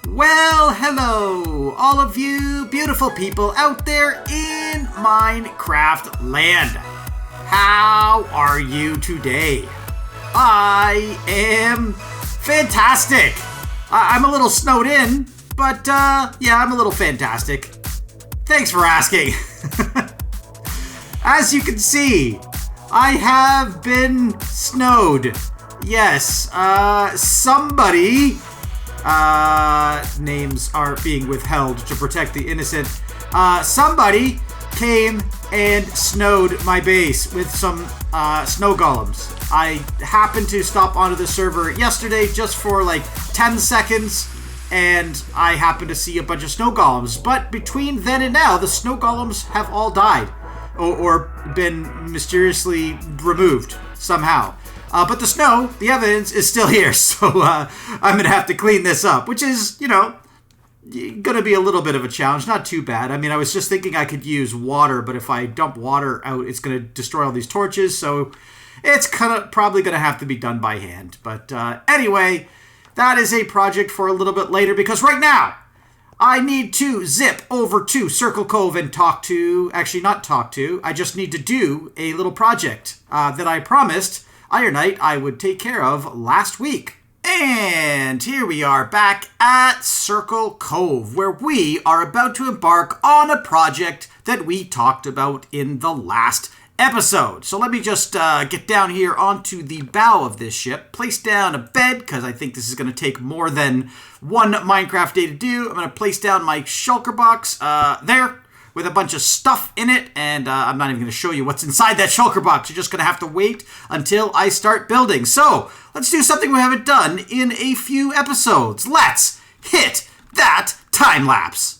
Well, hello, all of you beautiful people out there in Minecraft land. How are you today? I am fantastic. I'm a little snowed in, but yeah, I'm a little fantastic. Thanks for asking. As you can see, I have been snowed. Yes, somebody... names are being withheld to protect the innocent. Somebody came and snowed my base with some snow golems. I happened to stop onto the server yesterday just for like 10 seconds, and I happened to see a bunch of snow golems. But between then and now, the snow golems have all died or been mysteriously removed somehow. But the snow, the evidence, is still here, so I'm going to have to clean this up, which is, you know, going to be a little bit of a challenge. Not too bad. I mean, I was just thinking I could use water, but if I dump water out, it's going to destroy all these torches, so it's probably going to have to be done by hand. But anyway, that is a project for a little bit later, because right now, I need to zip over to Circle Cove and I just need to do a little project that I promised Ironite I would take care of last week. And here we are back at Circle Cove, where we are about to embark on a project that we talked about in the last episode. So let me just get down here onto the bow of this ship, place down a bed, because I think this is going to take more than one Minecraft day to do. I'm going to place down my shulker box there, with a bunch of stuff in it, and I'm not even going to show you what's inside that shulker box. You're just going to have to wait until I start building. So, let's do something we haven't done in a few episodes. Let's hit that time lapse.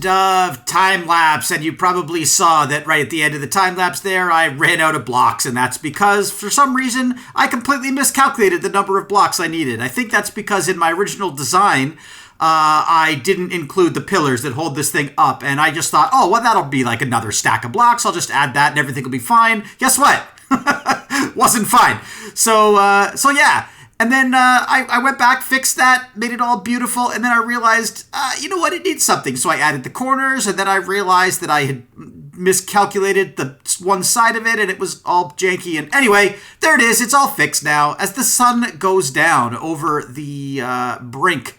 Of time lapse, and you probably saw that right at the end of the time lapse there I ran out of blocks, and that's because for some reason I completely miscalculated the number of blocks I needed. I think that's because in my original design I didn't include the pillars that hold this thing up, and I just thought, oh well, that'll be like another stack of blocks, I'll just add that and everything will be fine. Guess what? Wasn't fine. So yeah. And then I went back, fixed that, made it all beautiful, and then I realized, you know what, it needs something. So I added the corners, and then I realized that I had miscalculated the one side of it, and it was all janky. And anyway, there it is. It's all fixed now. As the sun goes down over the brink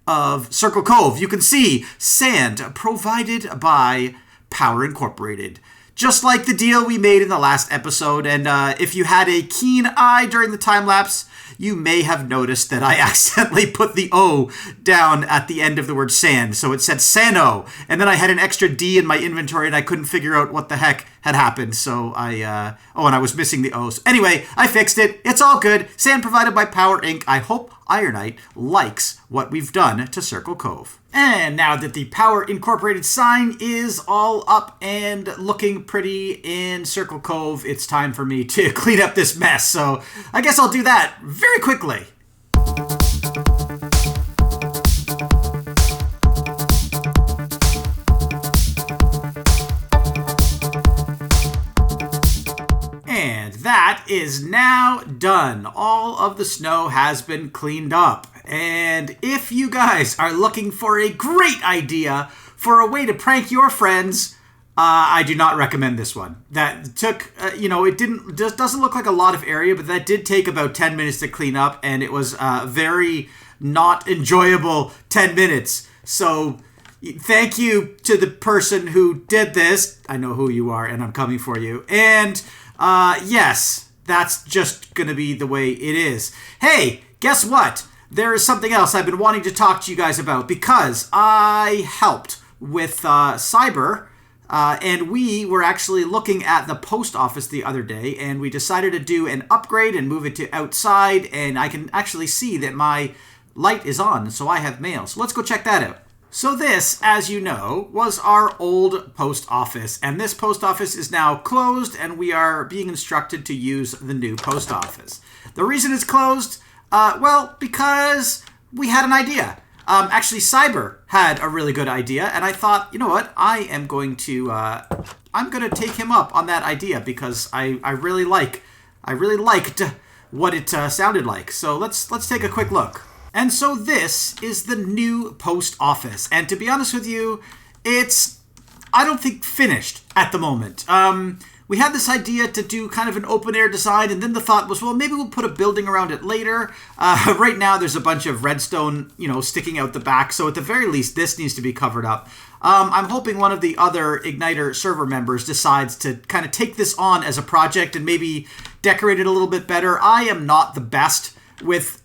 of Circle Cove, you can see sand provided by Power Incorporated. Just like the deal we made in the last episode, and if you had a keen eye during the time lapse, you may have noticed that I accidentally put the O down at the end of the word sand. So it said Sano. And then I had an extra D in my inventory and I couldn't figure out what the heck had happened. So and I was missing the O. So anyway, I fixed it. It's all good. Sand provided by Power Inc. I hope Ironite likes what we've done to Circle Cove. And now that the Power Incorporated sign is all up and looking pretty in Circle Cove, it's time for me to clean up this mess. So I guess I'll do that very quickly. And that is now done. All of the snow has been cleaned up. And if you guys are looking for a great idea for a way to prank your friends, I do not recommend this one. That took, it doesn't look like a lot of area, but that did take about 10 minutes to clean up, and it was a very not enjoyable 10 minutes. So thank you to the person who did this. I know who you are, and I'm coming for you. And yes, that's just going to be the way it is. Hey, guess what? There is something else I've been wanting to talk to you guys about, because I helped with cyber, and we were actually looking at the post office the other day, and we decided to do an upgrade and move it to outside, and I can actually see that my light is on, so I have mail. So let's go check that out. So this, as you know, was our old post office, and this post office is now closed, and we are being instructed to use the new post office. The reason it's closed, well, because we had an idea. Actually, Cyber had a really good idea, and I thought, you know what, I'm going to take him up on that idea, because I really liked what it sounded like. So let's take a quick look. And so this is the new post office, and to be honest with you, it's, I don't think, finished at the moment. We had this idea to do kind of an open-air design, and then the thought was, well, maybe we'll put a building around it later. Right now, there's a bunch of redstone, sticking out the back, so at the very least, this needs to be covered up. I'm hoping one of the other Igniter server members decides to kind of take this on as a project and maybe decorate it a little bit better. I am not the best with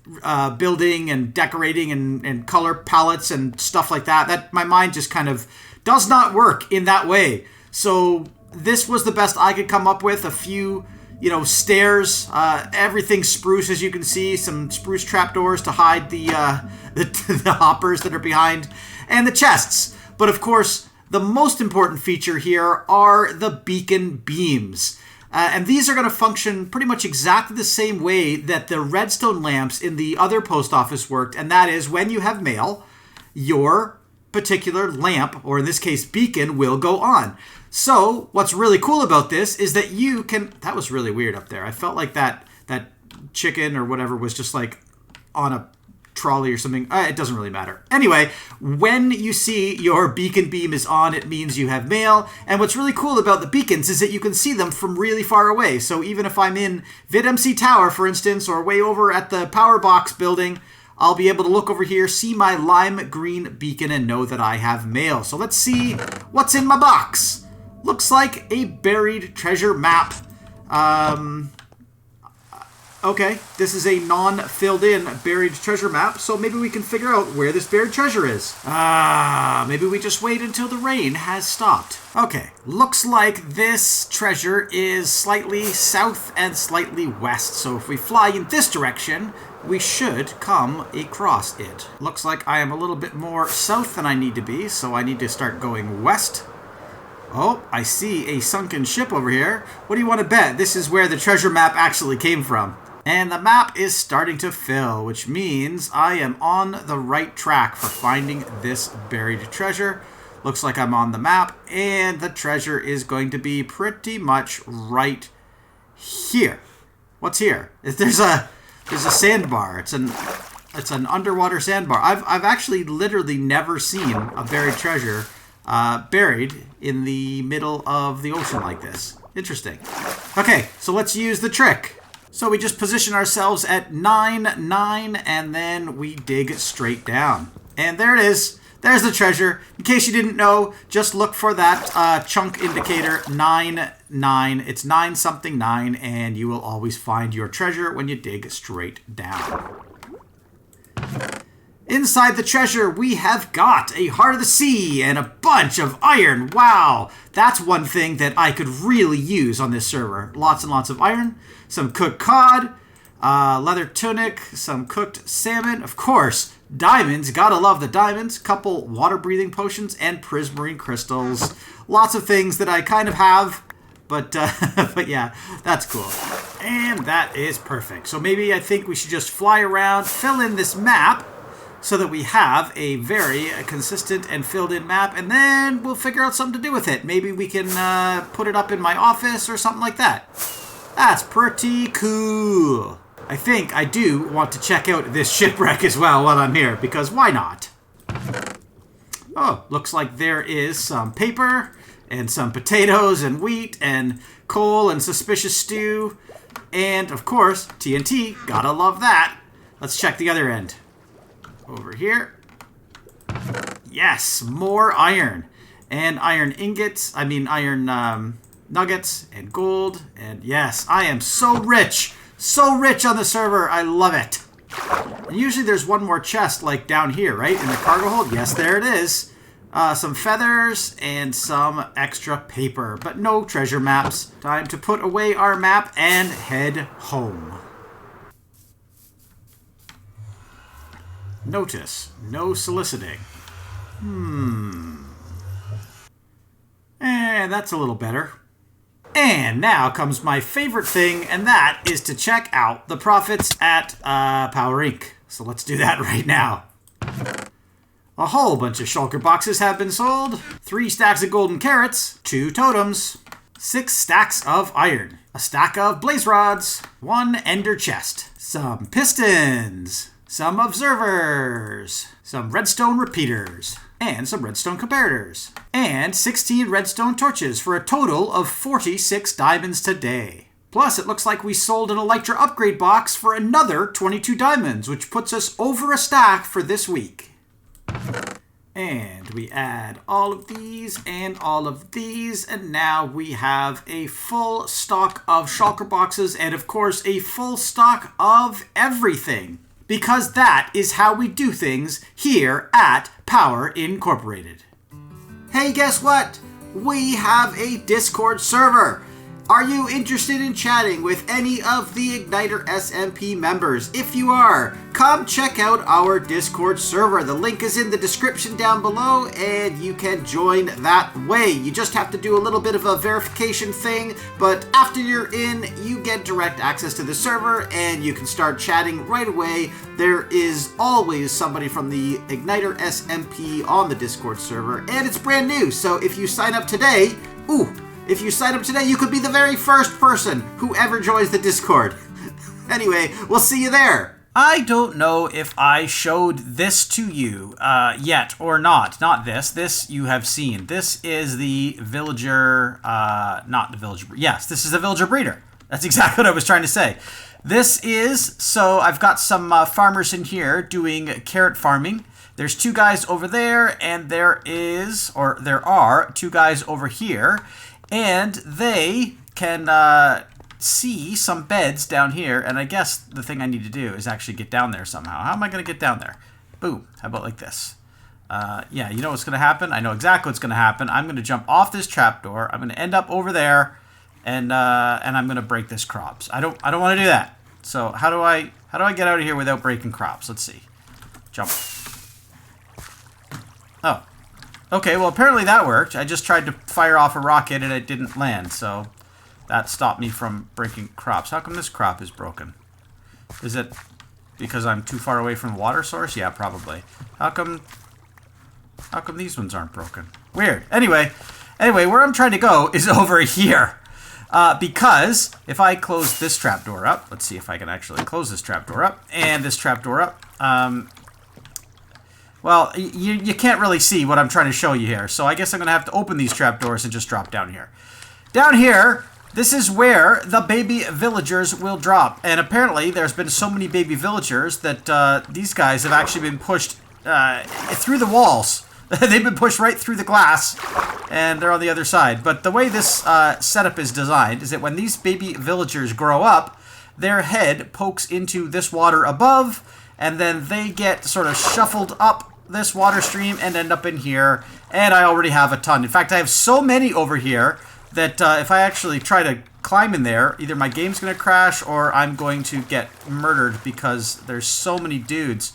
building and decorating and color palettes and stuff like that. That my mind just kind of does not work in that way. So this was the best I could come up with. A few, stairs, everything spruce, as you can see, some spruce trapdoors to hide the hoppers that are behind, and the chests. But of course, the most important feature here are the beacon beams. And these are going to function pretty much exactly the same way that the redstone lamps in the other post office worked, and that is when you have mail, your particular lamp, or in this case beacon, will go on. So what's really cool about this is that you can... That was really weird up there. I felt like that chicken or whatever was just like on a trolley or something. It doesn't really matter. Anyway, when you see your beacon beam is on, it means you have mail. And what's really cool about the beacons is that you can see them from really far away. So even if I'm in VidMC Tower, for instance, or way over at the Power Box building, I'll be able to look over here, see my lime green beacon, and know that I have mail. So let's see what's in my box. Looks like a buried treasure map. Okay, this is a non-filled in buried treasure map, so maybe we can figure out where this buried treasure is. Maybe we just wait until the rain has stopped. Okay, looks like this treasure is slightly south and slightly west, so if we fly in this direction, we should come across it. Looks like I am a little bit more south than I need to be, so I need to start going west. Oh, I see a sunken ship over here. What do you want to bet? This is where the treasure map actually came from. And the map is starting to fill, which means I am on the right track for finding this buried treasure. Looks like I'm on the map, and the treasure is going to be pretty much right here. What's here? There's a sandbar. It's an underwater sandbar. I've actually literally never seen a buried treasure buried in the middle of the ocean like this. Interesting. Okay, so let's use the trick. So we just position ourselves at 9, 9, and then we dig straight down. And there it is. There's the treasure. In case you didn't know, just look for that chunk indicator, 9, 9. It's 9 something 9, and you will always find your treasure when you dig straight down. Inside the treasure, we have got a heart of the sea and a bunch of iron. Wow, that's one thing that I could really use on this server. Lots and lots of iron, some cooked cod, leather tunic, some cooked salmon, of course, diamonds. Gotta love the diamonds. Couple water-breathing potions and prismarine crystals. Lots of things that I kind of have, but yeah, that's cool. And that is perfect. So maybe I think we should just fly around, fill in this map, so that we have a very consistent and filled-in map, and then we'll figure out something to do with it. Maybe we can put it up in my office or something like that. That's pretty cool. I think I do want to check out this shipwreck as well while I'm here, because why not? Oh, looks like there is some paper and some potatoes and wheat and coal and suspicious stew. And, of course, TNT. Gotta love that. Let's check the other end. Over here. Yes, more iron. And iron ingots. I mean, iron nuggets and gold. And yes, I am so rich. So rich on the server. I love it. And usually there's one more chest, like down here, right? In the cargo hold. Yes, there it is. Some feathers and some extra paper, but no treasure maps. Time to put away our map and head home. Notice, no soliciting. And that's a little better. And now comes my favorite thing, and that is to check out the profits at Power Inc. So let's do that right now. A whole bunch of shulker boxes have been sold, 3 stacks of golden carrots, 2 totems, 6 stacks of iron, a stack of blaze rods, 1 ender chest, some pistons, some observers, some redstone repeaters, and some redstone comparators, and 16 redstone torches for a total of 46 diamonds today. Plus, it looks like we sold an Elytra upgrade box for another 22 diamonds, which puts us over a stack for this week. And we add all of these and all of these, and now we have a full stock of shulker boxes and, of course, a full stock of everything. Because that is how we do things here at Power Incorporated. Hey, guess what? We have a Discord server. Are you interested in chatting with any of the IgnitorSMP members? If you are, come check out our Discord server. The link is in the description down below, and you can join that way. You just have to do a little bit of a verification thing, but after you're in, you get direct access to the server, and you can start chatting right away. There is always somebody from the IgnitorSMP on the Discord server, and it's brand new, so if you sign up today, if you sign up today, you could be the very first person who ever joins the Discord. Anyway, we'll see you there. I don't know if I showed this to you yet or not. Not this. This you have seen. This is the villager, not the villager. Yes, this is the villager breeder. That's exactly what I was trying to say. This is, so I've got some farmers in here doing carrot farming. There's 2 guys over there, and there are 2 guys over here. And they can see some beds down here. And I guess the thing I need to do is actually get down there somehow. How am I going to get down there? Boom. How about like this? Yeah, you know what's going to happen? I know exactly what's going to happen. I'm going to jump off this trapdoor. I'm going to end up over there. And I'm going to break this crops. I don't want to do that. So how do I get out of here without breaking crops? Let's see. Jump. Oh. Okay, well, apparently that worked. I just tried to fire off a rocket and it didn't land, so that stopped me from breaking crops. How come this crop is broken? Is it because I'm too far away from the water source? Yeah, probably. How come these ones aren't broken? Weird. Anyway, where I'm trying to go is over here. Because if I close this trapdoor up, let's see if I can actually close this trapdoor up, and this trapdoor up, well, you can't really see what I'm trying to show you here, so I guess I'm going to have to open these trapdoors and just drop down here. Down here, this is where the baby villagers will drop, and apparently there's been so many baby villagers that these guys have actually been pushed through the walls. They've been pushed right through the glass, and they're on the other side. But the way this setup is designed is that when these baby villagers grow up, their head pokes into this water above, and then they get sort of shuffled up this water stream and end up in here. And I already have a ton. In fact, I have so many over here that if I actually try to climb in there, either my game's going to crash or I'm going to get murdered because there's so many dudes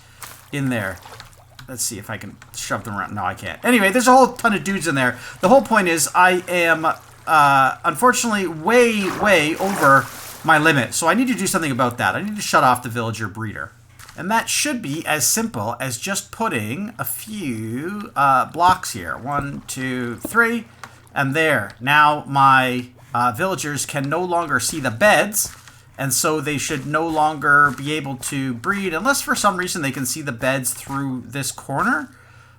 in there. Let's see if I can shove them around. No, I can't. Anyway, there's a whole ton of dudes in there. The whole point is I am, unfortunately, way over my limit. So I need to do something about that. I need to shut off the villager breeder. And that should be as simple as just putting a few blocks here. 1, 2, 3, and there. Now my villagers can no longer see the beds, and so they should no longer be able to breed unless for some reason they can see the beds through this corner.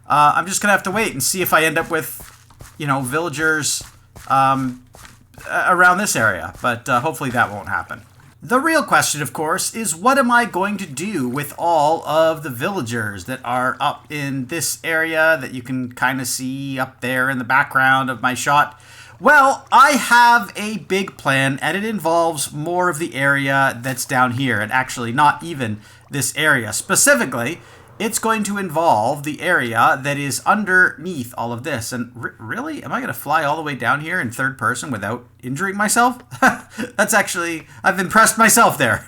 I'm just gonna have to wait and see if I end up with, you know, villagers around this area, but hopefully that won't happen. The real question, of course, is what am I going to do with all of the villagers that are up in this area that you can kind of see up there in the background of my shot? Well, I have a big plan, and it involves more of the area that's down here, and actually not even this area. Specifically, it's going to involve the area that is underneath all of this. And really? Am I going to fly all the way down here in third person without injuring myself? That's actually, I've impressed myself there.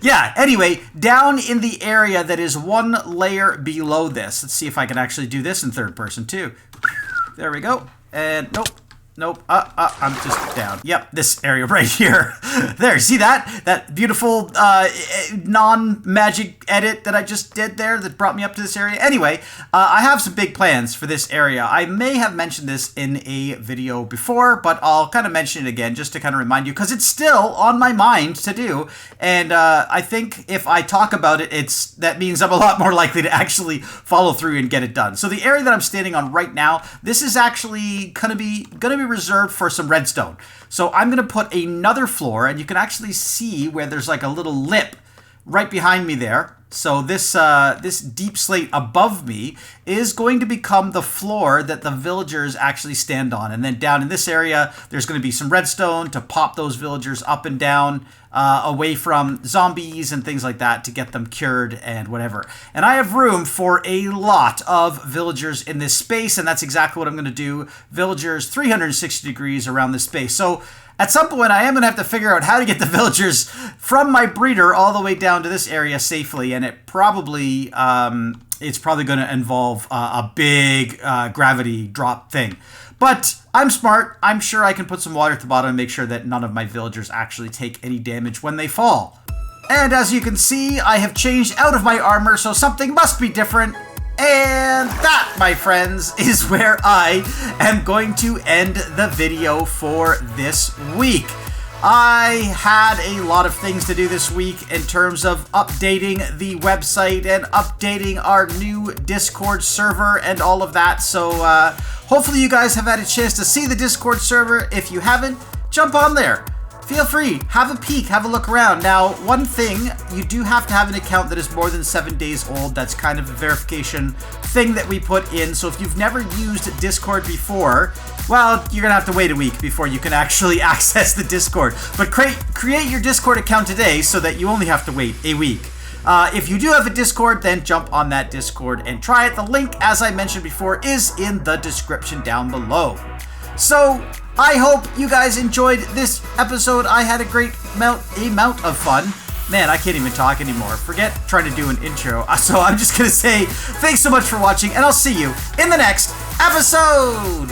Yeah, anyway, down in the area that is one layer below this. Let's see if I can actually do this in third person too. There we go. And nope. Nope, I'm just down. Yep, this area right here. There, see that? That beautiful non-magic edit that I just did there that brought me up to this area. Anyway, I have some big plans for this area. I may have mentioned this in a video before, but I'll kind of mention it again just to kind of remind you, because it's still on my mind to do. And I think if I talk about it, that means I'm a lot more likely to actually follow through and get it done. So the area that I'm standing on right now, this is actually gonna be reserved for some redstone. So I'm going to put another floor, and you can actually see where there's like a little lip right behind me there. So this deep slate above me is going to become the floor that the villagers actually stand on. And then down in this area, there's going to be some redstone to pop those villagers up and down away from zombies and things like that to get them cured and whatever. And I have room for a lot of villagers in this space, and that's exactly what I'm going to do. Villagers 360 degrees around this space. So at some point, I am going to have to figure out how to get the villagers from my breeder all the way down to this area safely, and it's probably going to involve a big gravity drop thing. But I'm smart. I'm sure I can put some water at the bottom and make sure that none of my villagers actually take any damage when they fall. And as you can see, I have changed out of my armor, so something must be different. And that, my friends, is where I am going to end the video for this week. I had a lot of things to do this week in terms of updating the website and updating our new Discord server and all of that. So hopefully you guys have had a chance to see the Discord server. If you haven't, jump on there. Feel free, have a peek, have a look around. Now, one thing, you do have to have an account that is more than 7 days old. That's kind of the verification thing that we put in. So if you've never used Discord before, well, you're gonna have to wait a week before you can actually access the Discord. But create your Discord account today so that you only have to wait a week. If you do have a Discord, then jump on that Discord and try it. The link, as I mentioned before, is in the description down below. So, I hope you guys enjoyed this episode. I had a great amount of fun. Man, I can't even talk anymore. Forget trying to do an intro. So I'm just going to say thanks so much for watching, and I'll see you in the next episode.